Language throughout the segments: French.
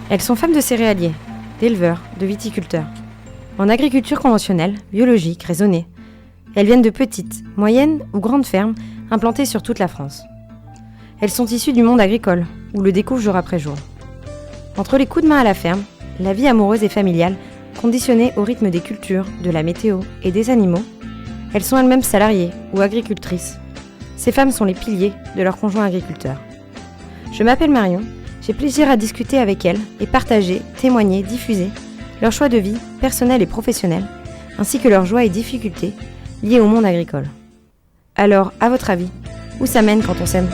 Elles sont femmes de céréaliers, d'éleveurs, de viticulteurs. En agriculture conventionnelle, biologique, raisonnée. Elles viennent de petites, moyennes ou grandes fermes implantées sur toute la France. Elles sont issues du monde agricole, où le découvre jour après jour. Entre les coups de main à la ferme, la vie amoureuse et familiale, conditionnée au rythme des cultures, de la météo et des animaux, elles sont elles-mêmes salariées ou agricultrices. Ces femmes sont les piliers de leurs conjoints agriculteurs. Je m'appelle Marion, j'ai plaisir à discuter avec elles et partager, témoigner, diffuser leurs choix de vie, personnels et professionnels, ainsi que leurs joies et difficultés liées au monde agricole. Alors, à votre avis, où ça mène quand on s'aime ?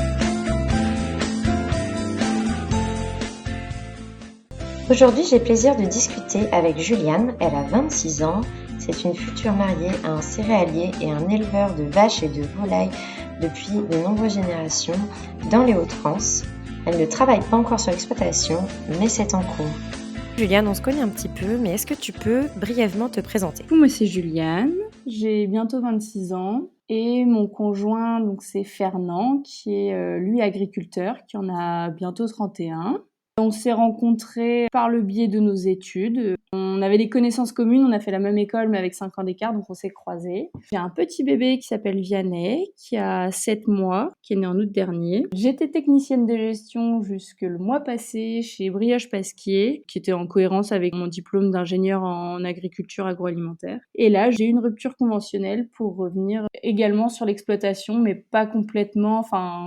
Aujourd'hui, j'ai plaisir de discuter avec Juliane. Elle a 26 ans. C'est une future mariée à un céréalier et un éleveur de vaches et de volailles depuis de nombreuses générations dans les Hauts-de-France. Elle ne travaille pas encore sur l'exploitation, mais c'est en cours. Juliane, on se connaît un petit peu, mais est-ce que tu peux brièvement te présenter ? Moi, c'est Juliane, j'ai bientôt 26 ans et mon conjoint, donc c'est Fernand, qui est lui agriculteur, qui en a bientôt 31. On s'est rencontrés par le biais de nos études. On avait des connaissances communes, on a fait la même école mais avec 5 ans d'écart, donc on s'est croisés. J'ai un petit bébé qui s'appelle Vianney, qui a 7 mois, qui est né en août dernier. J'étais technicienne de gestion jusque le mois passé chez Brioche Pasquier, qui était en cohérence avec mon diplôme d'ingénieur en agriculture agroalimentaire. Et là, j'ai eu une rupture conventionnelle pour revenir également sur l'exploitation, mais pas complètement,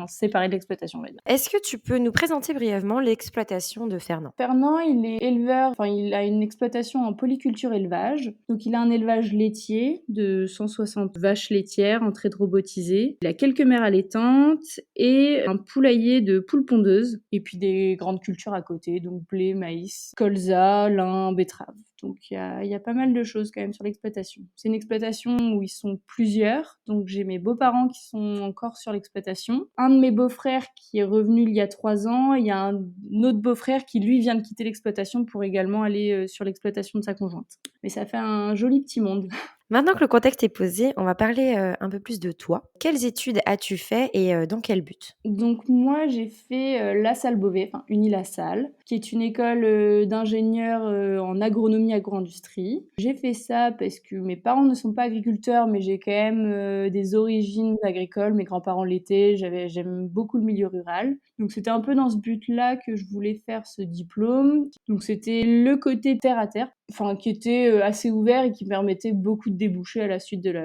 séparée de l'exploitation, on va dire. Est-ce que tu peux nous présenter brièvement l'exploitation de Fernand ? Fernand, il est éleveur, il a une exploitation en polyculture élevage. Donc il a un élevage laitier de 160 vaches laitières en traite robotisée. Il a quelques mères allaitantes et un poulailler de poules pondeuses. Et puis des grandes cultures à côté, donc blé, maïs, colza, lin, betterave. Donc il y a pas mal de choses quand même sur l'exploitation. C'est une exploitation où ils sont plusieurs. Donc j'ai mes beaux-parents qui sont encore sur l'exploitation. Un de mes beaux-frères qui est revenu il y a 3 ans. Il y a un autre beau-frère qui lui vient de quitter l'exploitation pour également aller sur l'exploitation de sa conjointe. Mais ça fait un joli petit monde. Maintenant que le contexte est posé, on va parler un peu plus de toi. Quelles études as-tu fait et dans quel but ? Donc moi, j'ai fait La Salle Beauvais, Uni-La-Salle, qui est une école d'ingénieurs en agronomie agro-industrie. J'ai fait ça parce que mes parents ne sont pas agriculteurs, mais j'ai quand même des origines agricoles. Mes grands-parents l'étaient, j'aime beaucoup le milieu rural. Donc c'était un peu dans ce but-là que je voulais faire ce diplôme. Donc c'était le côté terre à terre, qui était assez ouvert et qui permettait beaucoup de débouchés à la suite de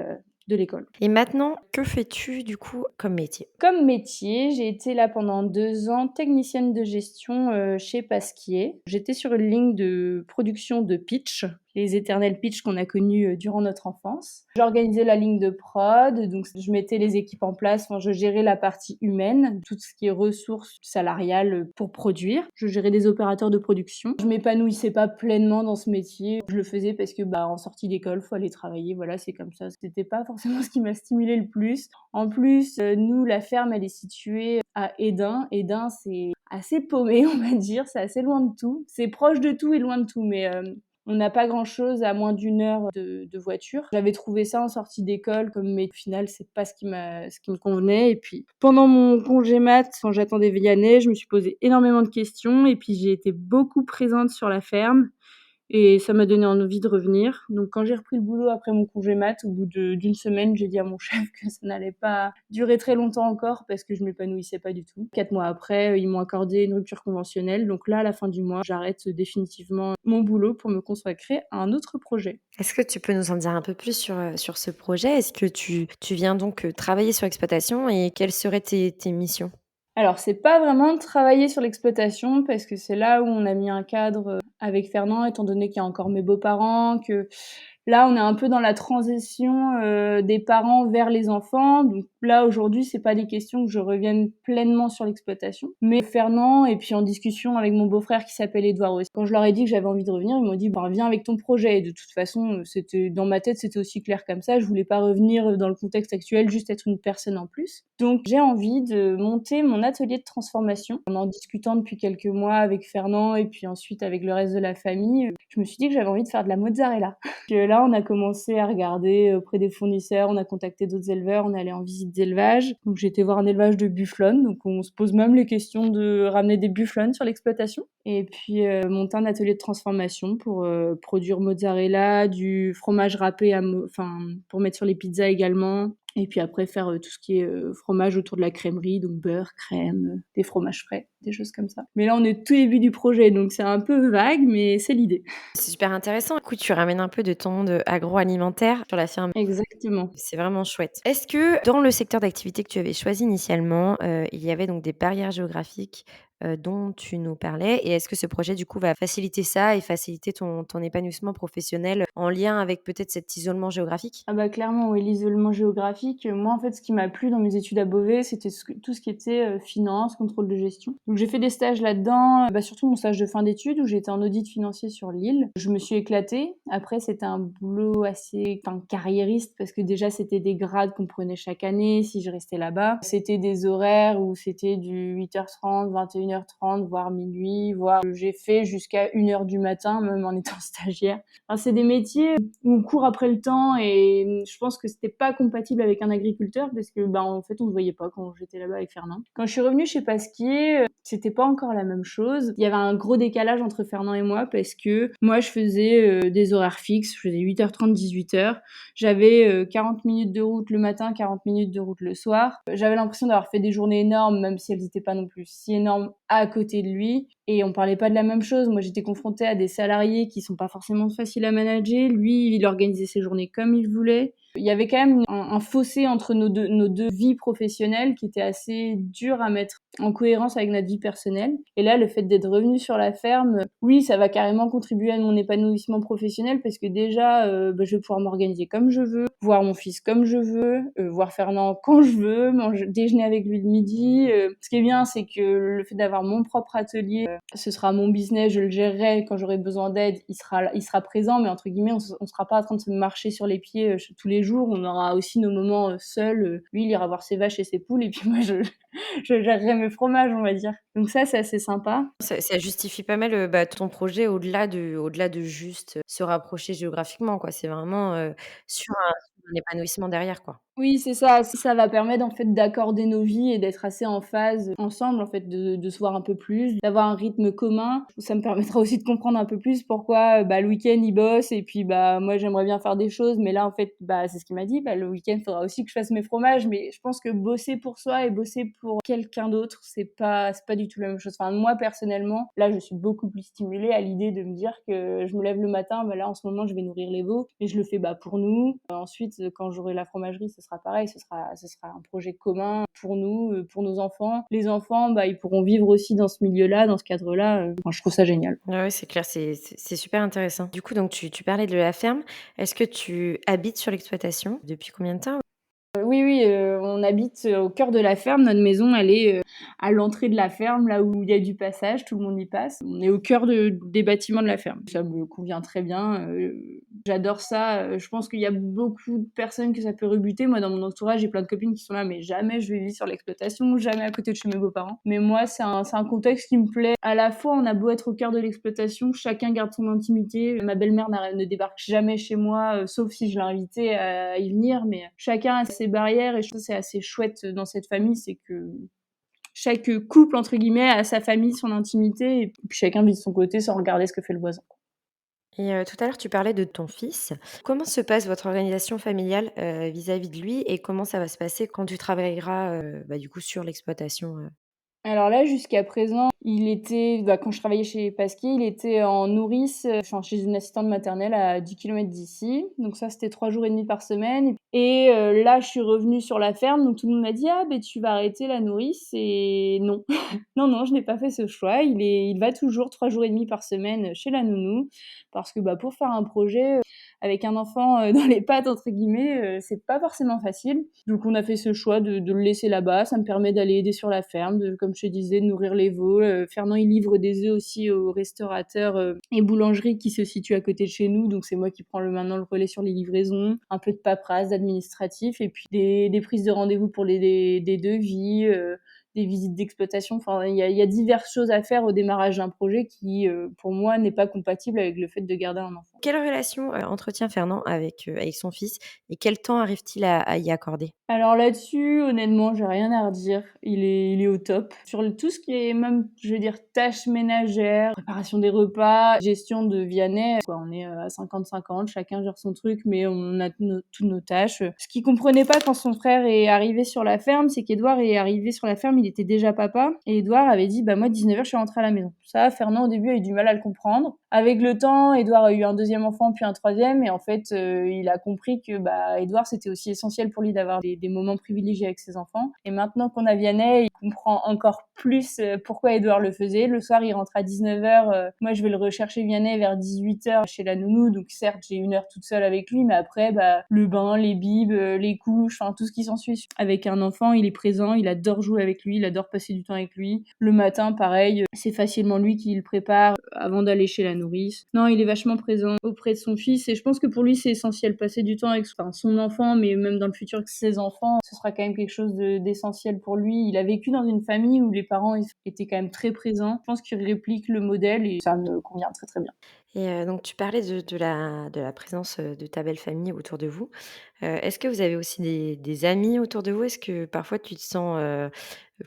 l'école. Et maintenant, que fais-tu du coup comme métier ? Comme métier, j'ai été là pendant 2 ans technicienne de gestion chez Pasquier. J'étais sur une ligne de production de pitch, les éternels pitch qu'on a connus durant notre enfance. J'organisais la ligne de prod, donc je mettais les équipes en place, je gérais la partie humaine, tout ce qui est ressources salariales pour produire. Je gérais des opérateurs de production. Je m'épanouissais pas pleinement dans ce métier. Je le faisais parce que en sortie d'école, faut aller travailler, voilà, c'est comme ça. C'était pas forcément ce qui m'a stimulé le plus. En plus, nous, la ferme, elle est située à Hesdin. Hesdin, c'est assez paumé, on va dire. C'est assez loin de tout. C'est proche de tout et loin de tout, mais on n'a pas grand-chose à moins d'1 heure de voiture. J'avais trouvé ça en sortie d'école, mais au final, c'est pas ce qui me convenait. Et puis, pendant mon congé mat, quand j'attendais Vianney, je me suis posé énormément de questions. Et puis, j'ai été beaucoup présente sur la ferme. Et ça m'a donné envie de revenir. Donc quand j'ai repris le boulot après mon congé mat, au bout d'une semaine, j'ai dit à mon chef que ça n'allait pas durer très longtemps encore parce que je m'épanouissais pas du tout. 4 mois après, ils m'ont accordé une rupture conventionnelle. Donc là, à la fin du mois, j'arrête définitivement mon boulot pour me consacrer à un autre projet. Est-ce que tu peux nous en dire un peu plus sur ce projet ? Est-ce que tu viens donc travailler sur l'exploitation et quelles seraient tes missions ? Alors, c'est pas vraiment travailler sur l'exploitation parce que c'est là où on a mis un cadre avec Fernand, étant donné qu'il y a encore mes beaux-parents, que là, on est un peu dans la transition des parents vers les enfants. Donc là, aujourd'hui, c'est pas des questions que je revienne pleinement sur l'exploitation. Mais Fernand, et puis en discussion avec mon beau-frère qui s'appelle Édouard aussi, quand je leur ai dit que j'avais envie de revenir, ils m'ont dit, viens avec ton projet. Et de toute façon, c'était dans ma tête, c'était aussi clair comme ça. Je voulais pas revenir dans le contexte actuel, juste être une personne en plus. Donc j'ai envie de monter mon atelier de transformation. En discutant depuis quelques mois avec Fernand et puis ensuite avec le reste de la famille, je me suis dit que j'avais envie de faire de la mozzarella. Que là, on a commencé à regarder auprès des fournisseurs, on a contacté d'autres éleveurs, on est allé en visite d'élevage. Donc j'ai été voir un élevage de bufflonnes, donc on se pose même les questions de ramener des bufflonnes sur l'exploitation. Et puis monter un atelier de transformation pour produire mozzarella, du fromage râpé pour mettre sur les pizzas également. Et puis après faire tout ce qui est fromage autour de la crèmerie, donc beurre, crème, des fromages frais, des choses comme ça. Mais là, on est au tout début du projet, donc c'est un peu vague, mais c'est l'idée. C'est super intéressant. Du coup, tu ramènes un peu de ton monde agroalimentaire sur la ferme. Exactement. C'est vraiment chouette. Est-ce que dans le secteur d'activité que tu avais choisi initialement, il y avait donc des barrières géographiques, dont tu nous parlais? Et est-ce que ce projet, du coup, va faciliter ça et faciliter ton épanouissement professionnel en lien avec peut-être cet isolement géographique? Ah bah clairement, oui, l'isolement géographique. Moi, en fait, ce qui m'a plu dans mes études à Beauvais, c'était tout ce qui était finance, contrôle de gestion. Donc j'ai fait des stages là-dedans, surtout mon stage de fin d'études où j'étais en audit financier sur Lille. Je me suis éclatée. Après, c'était un boulot assez carriériste parce que déjà, c'était des grades qu'on prenait chaque année si je restais là-bas. C'était des horaires où c'était du 8h30, 21h30, voire minuit, voire j'ai fait jusqu'à 1h du matin, même en étant stagiaire. Enfin, c'est des métiers où on court après le temps et je pense que c'était pas compatible avec un agriculteur parce que en fait on se voyait pas quand j'étais là-bas avec Fernand. Quand je suis revenue chez Pasquier, c'était pas encore la même chose. Il y avait un gros décalage entre Fernand et moi parce que moi je faisais des horaires fixes, je faisais 8h30 18h. J'avais 40 minutes de route le matin, 40 minutes de route le soir. J'avais l'impression d'avoir fait des journées énormes même si elles n'étaient pas non plus si énormes à côté de lui. Et on parlait pas de la même chose. Moi, j'étais confrontée à des salariés qui sont pas forcément faciles à manager. Lui, il organisait ses journées comme il voulait. Il y avait quand même un fossé entre nos deux vies professionnelles qui était assez dur à mettre en cohérence avec notre vie personnelle. Et là, le fait d'être revenu sur la ferme, oui, ça va carrément contribuer à mon épanouissement professionnel parce que déjà, je vais pouvoir m'organiser comme je veux, voir mon fils comme je veux, voir Fernand quand je veux, déjeuner avec lui le midi. Ce qui est bien, c'est que le fait d'avoir mon propre atelier, ce sera mon business, je le gérerai quand j'aurai besoin d'aide, il sera présent, mais entre guillemets, on sera pas en train de se marcher sur les pieds tous les jours. On aura aussi nos moments seuls. Lui, il ira voir ses vaches et ses poules, et puis moi, je gérerai mes fromages, on va dire. Donc ça, c'est assez sympa. Ça justifie pas mal, ton projet au-delà de juste, se rapprocher géographiquement, quoi. C'est vraiment, sur un épanouissement derrière, quoi. Oui, c'est ça. Ça va permettre, en fait, d'accorder nos vies et d'être assez en phase ensemble, en fait, de se voir un peu plus, d'avoir un rythme commun. Ça me permettra aussi de comprendre un peu plus pourquoi, le week-end, il bosse et puis, moi, j'aimerais bien faire des choses, mais là, en fait, c'est ce qu'il m'a dit, le week-end, il faudra aussi que je fasse mes fromages, mais je pense que bosser pour soi et bosser pour quelqu'un d'autre, c'est pas du tout la même chose. Enfin, moi, personnellement, là, je suis beaucoup plus stimulée à l'idée de me dire que je me lève le matin, là, en ce moment, je vais nourrir les veaux et je le fais, pour nous. Ensuite, quand j'aurai la fromagerie, ce sera pareil, ce sera un projet commun pour nous, pour nos enfants. Les enfants, ils pourront vivre aussi dans ce milieu-là, dans ce cadre-là. Je trouve ça génial. Ouais, ouais, c'est clair, c'est super intéressant. Du coup, donc tu parlais de la ferme. Est-ce que tu habites sur l'exploitation? Depuis combien de temps? Oui, oui, on habite au cœur de la ferme. Notre maison, elle est à l'entrée de la ferme, là où il y a du passage, tout le monde y passe. On est au cœur des bâtiments de la ferme. Ça me convient très bien. J'adore ça. Je pense qu'il y a beaucoup de personnes que ça peut rebuter. Moi, dans mon entourage, j'ai plein de copines qui sont là, mais jamais je vais vivre sur l'exploitation, jamais à côté de chez mes beaux-parents. Mais moi, c'est un contexte qui me plaît. À la fois, on a beau être au cœur de l'exploitation, chacun garde son intimité. Ma belle-mère ne débarque jamais chez moi, sauf si je l'ai invitée à y venir, mais chacun a ses barrières et je trouve que c'est assez chouette dans cette famille, c'est que chaque couple, entre guillemets, a sa famille, son intimité, et puis chacun vit de son côté sans regarder ce que fait le voisin. Et tout à l'heure, tu parlais de ton fils. Comment se passe votre organisation familiale, vis-à-vis de lui et comment ça va se passer quand tu travailleras, du coup sur l'exploitation? Alors là, jusqu'à présent, il était, quand je travaillais chez Pasquier, il était en nourrice, chez une assistante maternelle à 10 kilomètres d'ici. Donc ça, c'était 3 jours et demi par semaine. Et là, je suis revenue sur la ferme, donc tout le monde m'a dit: «Ah beh, tu vas arrêter la nourrice» et non. Non, non, je n'ai pas fait ce choix. Il va toujours 3 jours et demi par semaine chez la nounou parce que, pour faire un projet, avec un enfant, dans les pattes entre guillemets, c'est pas forcément facile. Donc on a fait ce choix de le laisser là-bas. Ça me permet d'aller aider sur la ferme, comme je te disais, de nourrir les veaux. Fernand, il livre des œufs aussi aux restaurateurs, et boulangeries qui se situent à côté de chez nous. Donc c'est moi qui prends maintenant le relais sur les livraisons. Un peu de paperasse, d'administratif et puis des prises de rendez-vous pour des devis, des visites d'exploitation. Enfin, il y a diverses choses à faire au démarrage d'un projet qui, pour moi, n'est pas compatible avec le fait de garder un enfant. Quelle relation entretient Fernand avec son fils et quel temps arrive-t-il à y accorder? Alors là-dessus, honnêtement, j'ai rien à redire. Il est au top. Sur tout ce qui est même, je veux dire, tâches ménagères, préparation des repas, gestion de Vianney, quoi, on est à 50-50, chacun gère son truc, mais on a toutes nos tâches. Ce qu'il comprenait pas quand son frère est arrivé sur la ferme, c'est qu'Édouard est arrivé sur la ferme, il était déjà papa, et Édouard avait dit, bah moi, 19h, je suis rentrée à la maison. Ça, Fernand, au début, a eu du mal à le comprendre. Avec le temps, Édouard a eu un deuxième enfant, puis un troisième, et en fait, il a compris que, bah, Édouard, c'était aussi essentiel pour lui d'avoir des moments privilégiés avec ses enfants. Et maintenant qu'on a Vianney, il comprend encore plus pourquoi Édouard le faisait. Le soir, il rentre à 19h. Moi, je vais le rechercher Vianney vers 18h chez la nounou. Donc, certes, j'ai 1 heure toute seule avec lui, mais après, bah, le bain, les bibes, les couches, enfin, tout ce qui s'ensuit. Avec un enfant, il est présent, il adore jouer avec lui, il adore passer du temps avec lui. Le matin, pareil, c'est facilement lui qui le prépare avant d'aller chez la nourrice. Non, il est vachement présent auprès de son fils et je pense que pour lui, c'est essentiel. Passer du temps avec son enfant, mais même dans le futur avec ses enfants, ce sera quand même quelque chose d'essentiel pour lui. Il a vécu dans une famille où les parents étaient quand même très présents. Je pense qu'il réplique le modèle et ça me convient très très bien. Et donc tu parlais de la présence, de ta belle famille autour de vous. Est-ce que vous avez aussi des amis autour de vous? Est-ce que parfois tu te sens,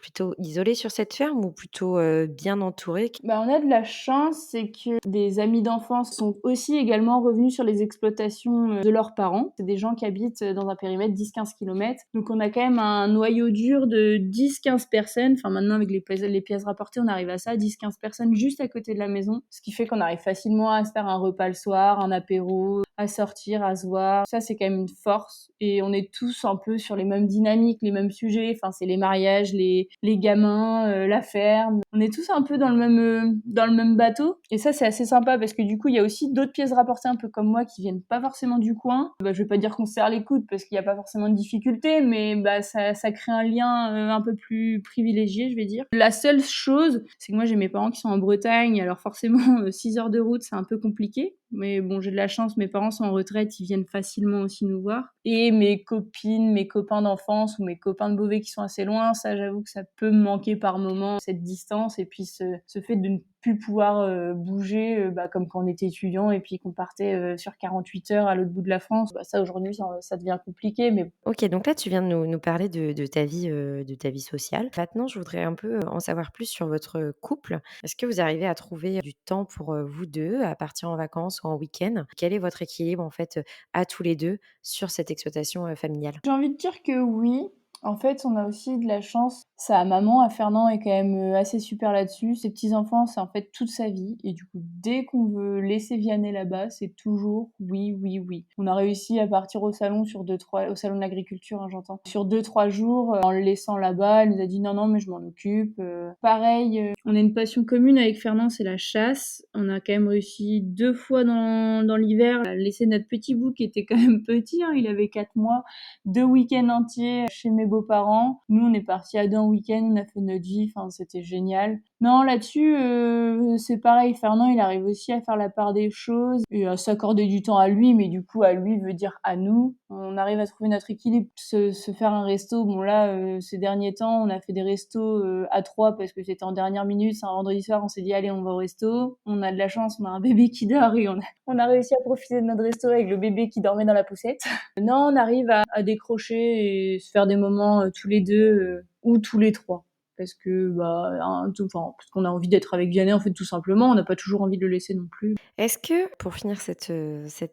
plutôt isolée sur cette ferme ou plutôt, bien entourée? Bah, on a de la chance, c'est que des amis d'enfance sont aussi également revenus sur les exploitations de leurs parents. C'est des gens qui habitent dans un périmètre 10-15 kilomètres. Donc on a quand même un noyau dur de 10-15 personnes. Enfin maintenant avec les pièces rapportées, on arrive à ça, 10-15 personnes juste à côté de la maison. Ce qui fait qu'on arrive facilement à se faire un repas le soir, un apéro, à sortir, à se voir. Ça c'est quand même une force. Et on est tous un peu sur les mêmes dynamiques, les mêmes sujets. Enfin c'est les mariages, les gamins, la ferme. On est tous un peu dans le même bateau. Et ça, c'est assez sympa parce que du coup, il y a aussi d'autres pièces rapportées un peu comme moi qui viennent pas forcément du coin. Bah, je vais pas dire qu'on se serre les coudes parce qu'il y a pas forcément de difficulté, mais bah, ça crée un lien un peu plus privilégié, je vais dire. La seule chose, c'est que moi, j'ai mes parents qui sont en Bretagne, alors forcément, 6 heures de route, c'est un peu compliqué. Mais bon, j'ai de la chance, mes parents sont en retraite, ils viennent facilement aussi nous voir. Et mes copines, mes copains d'enfance ou mes copains de Beauvais qui sont assez loin, ça, j'avoue que ça peut me manquer par moment, cette distance et puis ce fait de ne plus pouvoir bouger, bah, comme quand on était étudiant et puis qu'on partait sur 48 heures à l'autre bout de la France. Bah, ça, aujourd'hui, ça devient compliqué, mais OK, donc là, tu viens de nous parler de ta vie sociale. Maintenant, je voudrais un peu, en savoir plus sur votre couple. Est-ce que vous arrivez à trouver du temps pour, vous 2, à partir en vacances ou en week-end? Quel est votre équilibre, en fait, à tous les 2 sur cette exploitation, familiale? j'ai envie de dire que oui. En fait, on a aussi de la chance. Sa maman, à Fernand, est quand même assez super là-dessus. Ses petits-enfants, c'est en fait toute sa vie. Et du coup, dès qu'on veut laisser Vianney là-bas, c'est toujours oui, oui, oui. On a réussi à partir au salon au salon de l'agriculture, hein, j'entends, sur 2-3 jours, en le laissant là-bas. Elle nous a dit non, non, mais je m'en occupe. Pareil, on a une passion commune avec Fernand, c'est la chasse. On a quand même réussi 2 fois dans l'hiver à laisser notre petit bout qui était quand même petit, hein, il avait 4 mois, 2 week-ends entiers chez mes beaux-parents. Nous, on est partis à 2 en week-end, on a fait notre vie, enfin, c'était génial. Non, là-dessus, c'est pareil, Fernand, il arrive aussi à faire la part des choses et à s'accorder du temps à lui, mais du coup, à lui veut dire à nous. On arrive à trouver notre équilibre, se faire un resto. Bon, là, ces derniers temps, on a fait des restos à 3 parce que c'était en dernière minute, c'est un vendredi soir, on s'est dit, allez, on va au resto. On a de la chance, on a un bébé qui dort et on a réussi à profiter de notre resto avec le bébé qui dormait dans la poussette. Non, on arrive à décrocher et se faire des moments tous les deux ou tous les trois. Parce que parce qu'on a envie d'être avec Vianney en fait tout simplement, on n'a pas toujours envie de le laisser non plus. Est-ce que, pour finir cet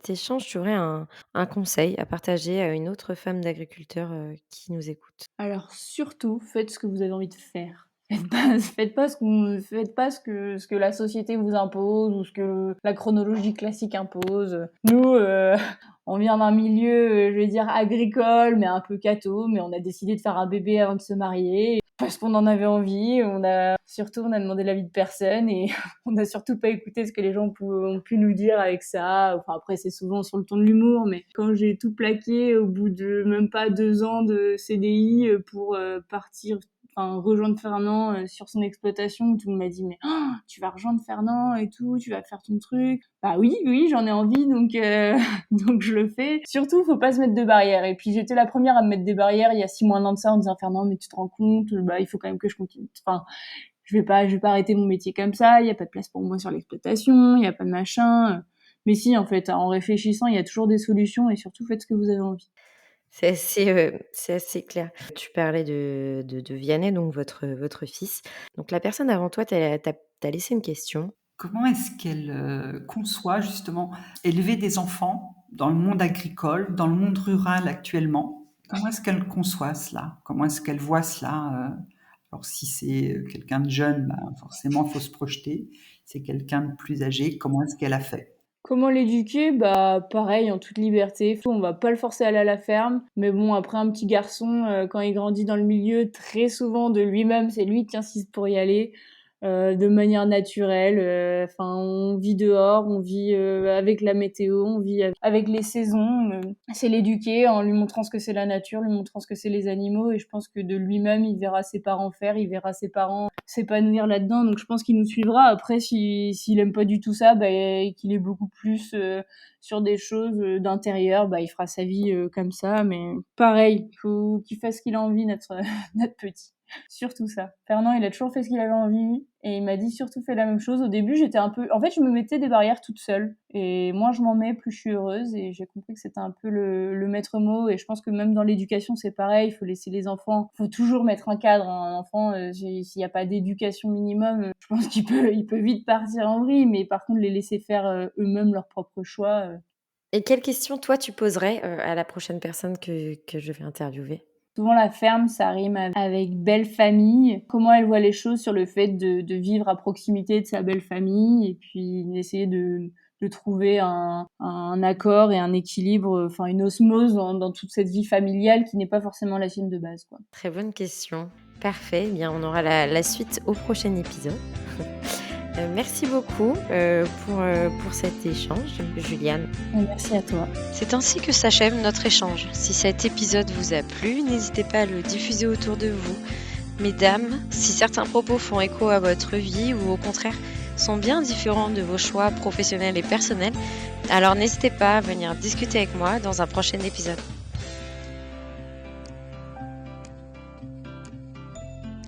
échange, tu aurais un conseil à partager à une autre femme d'agriculteur, qui nous écoute? Alors surtout, faites ce que vous avez envie de faire. Faites pas ce que la société vous impose ou ce que la chronologie classique impose. Nous, on vient d'un milieu, je vais dire agricole, mais un peu catho, mais on a décidé de faire un bébé avant de se marier parce qu'on en avait envie. On a demandé l'avis de personne et on n'a surtout pas écouté ce que les gens ont pu nous dire avec ça. Enfin après c'est souvent sur le ton de l'humour, mais quand j'ai tout plaqué au bout de même pas 2 ans de CDI pour partir, enfin rejoindre Fernand sur son exploitation, tout le monde m'a dit mais oh, tu vas rejoindre Fernand et tout, tu vas faire ton truc. Bah oui, oui, j'en ai envie donc donc je le fais. Surtout, faut pas se mettre de barrières. Et puis j'étais la première à me mettre des barrières il y a 6 mois, un an de ça, en disant Fernand, mais tu te rends compte, bah il faut quand même que je continue. Enfin, je vais pas arrêter mon métier comme ça. Il y a pas de place pour moi sur l'exploitation, il y a pas de machin. Mais si, en fait, en réfléchissant, il y a toujours des solutions et surtout faites ce que vous avez envie. C'est assez clair. Tu parlais de Vianney, donc votre fils. Donc la personne avant toi t'a laissé une question. Comment est-ce qu'elle conçoit justement élever des enfants dans le monde agricole, dans le monde rural actuellement? Comment est-ce qu'elle conçoit cela? Comment est-ce qu'elle voit cela? Alors si c'est quelqu'un de jeune, ben, forcément, il faut se projeter. Si c'est quelqu'un de plus âgé, comment est-ce qu'elle a fait? Comment l'éduquer? Bah, pareil, en toute liberté. On va pas le forcer à aller à la ferme, mais bon, après un petit garçon, quand il grandit dans le milieu, très souvent de lui-même, c'est lui qui insiste pour y aller, de manière naturelle. Enfin, on vit dehors, on vit avec la météo, on vit avec les saisons. C'est l'éduquer en lui montrant ce que c'est la nature, lui montrant ce que c'est les animaux, et je pense que de lui-même, il verra ses parents faire, il verra ses parents s'épanouir là-dedans, donc je pense qu'il nous suivra. Après, s'il aime pas du tout ça, bah, et qu'il est beaucoup plus sur des choses d'intérieur, bah, il fera sa vie comme ça, mais pareil, il faut qu'il fasse ce qu'il a envie, notre, notre petit. Surtout ça. Fernand, il a toujours fait ce qu'il avait envie et il m'a dit surtout fais la même chose. Au début, j'étais un peu... En fait, je me mettais des barrières toute seule et moins je m'en mets, plus je suis heureuse, et j'ai compris que c'était un peu le maître mot, et je pense que même dans l'éducation, c'est pareil, il faut laisser les enfants, il faut toujours mettre un cadre. Un enfant, s'il n'y a pas d'éducation minimum, je pense qu'il peut vite partir en vrille, mais par contre, les laisser faire eux-mêmes leurs propres choix. Et quelle question, toi, tu poserais à la prochaine personne que je vais interviewer? Souvent, la ferme, ça rime avec belle famille. Comment elle voit les choses sur le fait de vivre à proximité de sa belle famille, et puis d'essayer de trouver un accord et un équilibre, enfin une osmose dans toute cette vie familiale qui n'est pas forcément la sienne de base, quoi. Très bonne question. Parfait. Eh bien, on aura la suite au prochain épisode. Merci beaucoup pour cet échange, Juliane. Et merci à toi. C'est ainsi que s'achève notre échange. Si cet épisode vous a plu, n'hésitez pas à le diffuser autour de vous. Mesdames, si certains propos font écho à votre vie ou au contraire sont bien différents de vos choix professionnels et personnels, alors n'hésitez pas à venir discuter avec moi dans un prochain épisode.